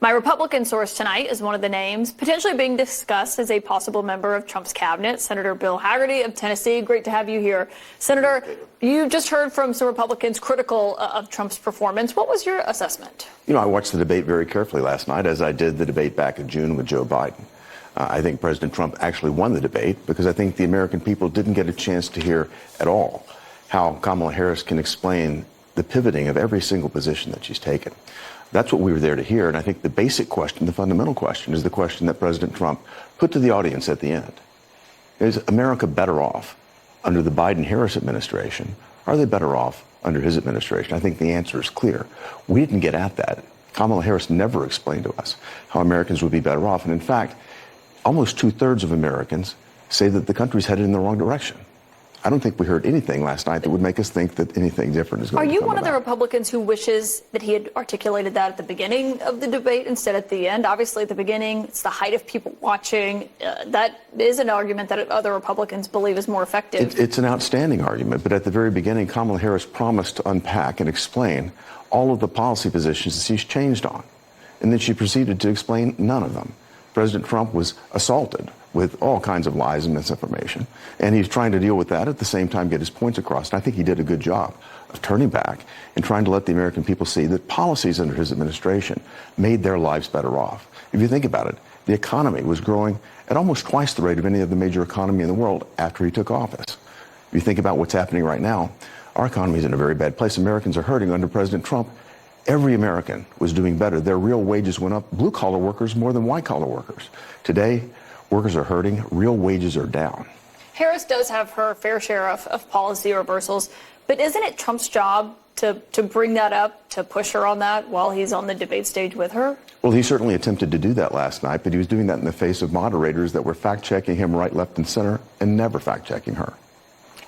My Republican source tonight is one of the names potentially being discussed as a possible member of Trump's cabinet, Senator Bill Hagerty of Tennessee. Great to have you here. Senator, you just heard from some Republicans critical of Trump's performance. What was your assessment? You know, I watched the debate very carefully last night, as I did the debate back in June with Joe Biden. I think President Trump actually won the debate because I think the American people didn't get a chance to hear at all how Kamala Harris can explain the pivoting of every single position that she's taken. That's what we were there to hear, and I think the basic question, the fundamental question, is the question that President Trump put to the audience at the end. Is America better off under the Biden-Harris administration? Or are they better off under his administration? I think the answer is clear. We didn't get at that. Kamala Harris never explained to us how Americans would be better off, and in fact, almost two-thirds of Americans say that the country's headed in the wrong direction. I don't think we heard anything last night that would make us think that anything different is going to come about. Are you one of the Republicans who wishes that he had articulated that at the beginning of the debate instead at the end? Obviously, at the beginning, it's the height of people watching. That is an argument that other Republicans believe is more effective. It's an outstanding argument, but at the very beginning, Kamala Harris promised to unpack and explain all of the policy positions that she's changed on. And then she proceeded to explain none of them. President Trump was assaulted with all kinds of lies and misinformation. And he's trying to deal with that at the same time, get his points across. And I think he did a good job of turning back and trying to let the American people see that policies under his administration made their lives better off. If you think about it, the economy was growing at almost twice the rate of any other major economy in the world after he took office. If you think about what's happening right now, our economy is in a very bad place. Americans are hurting under President Trump. Every American was doing better. Their real wages went up, blue-collar workers more than white-collar workers. Today, workers are hurting, real wages are down. Harris does have her fair share of policy reversals, but isn't it Trump's job to bring that up, to push her on that while he's on the debate stage with her? Well, he certainly attempted to do that last night, but he was doing that in the face of moderators that were fact-checking him right, left, and center, and never fact-checking her.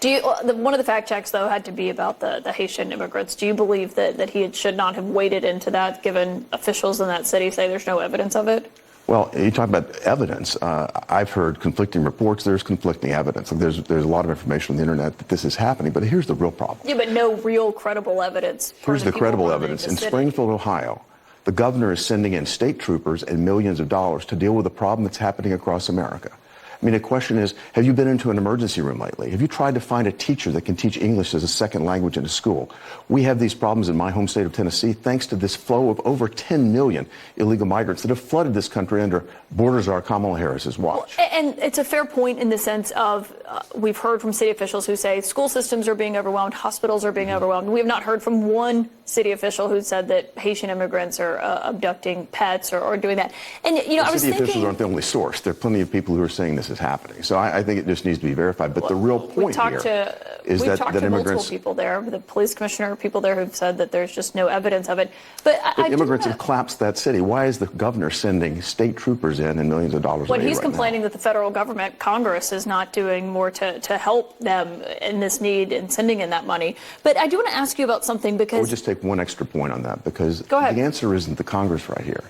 One of the fact checks, though, had to be about the Haitian immigrants. Do you believe that he should not have waded into that, given officials in that city say there's no evidence of it? Well, you talk about evidence. I've heard conflicting reports. There's conflicting evidence. There's a lot of information on the internet that this is happening. But here's the real problem. Yeah, but no real credible evidence. Here's the credible evidence. In Springfield, Ohio, the governor is sending in state troopers and millions of dollars to deal with a problem that's happening across America. I mean, the question is, have you been into an emergency room lately? Have you tried to find a teacher that can teach English as a second language in a school? We have these problems in my home state of Tennessee thanks to this flow of over 10 million illegal migrants that have flooded this country under border czar Kamala Harris's watch. Well, and it's a fair point in the sense of we've heard from city officials who say school systems are being overwhelmed, hospitals are being overwhelmed. We have not heard from one city official who said that Haitian immigrants are abducting pets or doing that. And, you know, I was thinking... City officials aren't the only source. There are plenty of people who are saying this is happening. So I think it just needs to be verified. But the real point here is that immigrants... We've talked to multiple people there, the police commissioner, people there who've said that there's just no evidence of it. But immigrants have collapsed that city. Why is the governor sending state troopers in and millions of dollars When he's complaining that the federal government, Congress, is not doing more to help them in this need and sending in that money. But I do want to ask you about something because... I would just take one extra point on that because Go ahead. The answer isn't the Congress right here.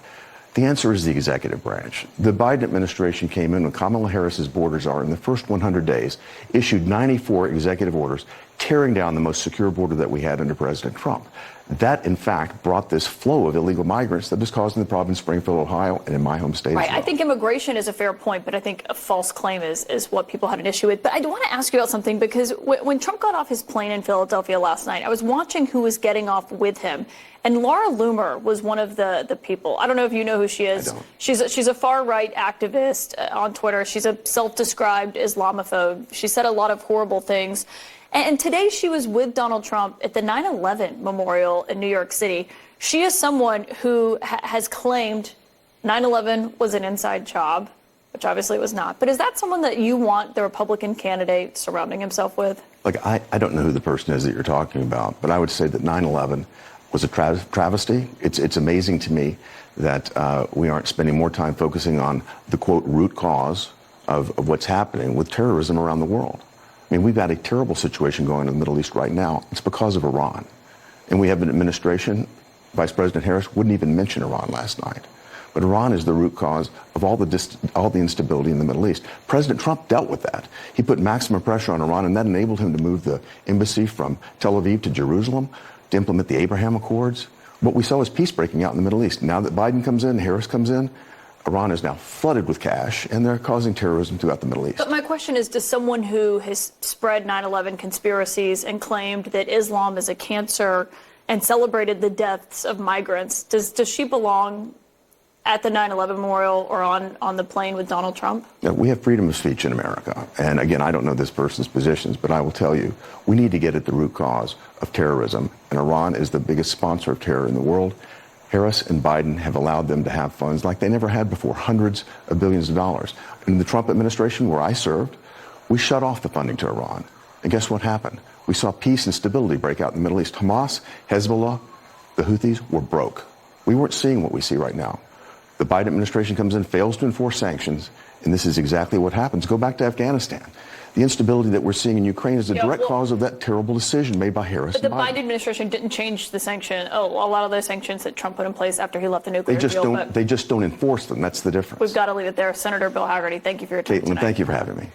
The answer is the executive branch. The Biden administration came in when Kamala Harris's border czar in the first 100 days issued 94 executive orders tearing down the most secure border that we had under President Trump. That, in fact, brought this flow of illegal migrants that is causing the problem in Springfield, Ohio, and in my home state Right. as well. I think immigration is a fair point, but I think a false claim is what people had an issue with. But I do want to ask you about something because when Trump got off his plane in Philadelphia last night, I was watching who was getting off with him. And Laura Loomer was one of the people. I don't know if you know who she is. I don't. She's a far-right activist on Twitter. She's a self-described Islamophobe. She said a lot of horrible things. And today she was with Donald Trump at the 9/11 memorial in New York City. She is someone who has claimed 9/11 was an inside job, which obviously it was not. But is that someone that you want the Republican candidate surrounding himself with? Look, I don't know who the person is that you're talking about, but I would say that 9/11 was a travesty. It's amazing to me that we aren't spending more time focusing on the, quote, root cause of what's happening with terrorism around the world. I mean, we've got a terrible situation going on in the Middle East right now. It's because of Iran. And we have an administration, Vice President Harris wouldn't even mention Iran last night. But Iran is the root cause of all the instability in the Middle East. President Trump dealt with that. He put maximum pressure on Iran, and that enabled him to move the embassy from Tel Aviv to Jerusalem, to implement the Abraham Accords. What we saw is peace breaking out in the Middle East. Now that Biden comes in, Harris comes in, Iran is now flooded with cash, and they're causing terrorism throughout the Middle East. But my question is, does someone who has spread 9/11 conspiracies and claimed that Islam is a cancer and celebrated the deaths of migrants, does she belong at the 9/11 memorial or on the plane with Donald Trump? Now, we have freedom of speech in America. And again, I don't know this person's positions, but I will tell you, we need to get at the root cause of terrorism. And Iran is the biggest sponsor of terror in the world. Harris and Biden have allowed them to have funds like they never had before, hundreds of billions of dollars. In the Trump administration, where I served, we shut off the funding to Iran. And guess what happened? We saw peace and stability break out in the Middle East. Hamas, Hezbollah, the Houthis were broke. We weren't seeing what we see right now. The Biden administration comes in, fails to enforce sanctions, and this is exactly what happens. Go back to Afghanistan. The instability that we're seeing in Ukraine is a direct cause of that terrible decision made by Harris. But the Biden administration didn't change the sanction. A lot of those sanctions that Trump put in place after he left the nuclear deal. They just don't enforce them. That's the difference. We've got to leave it there. Senator Bill Hagerty, thank you for your time Kaitlan, thank you for having me.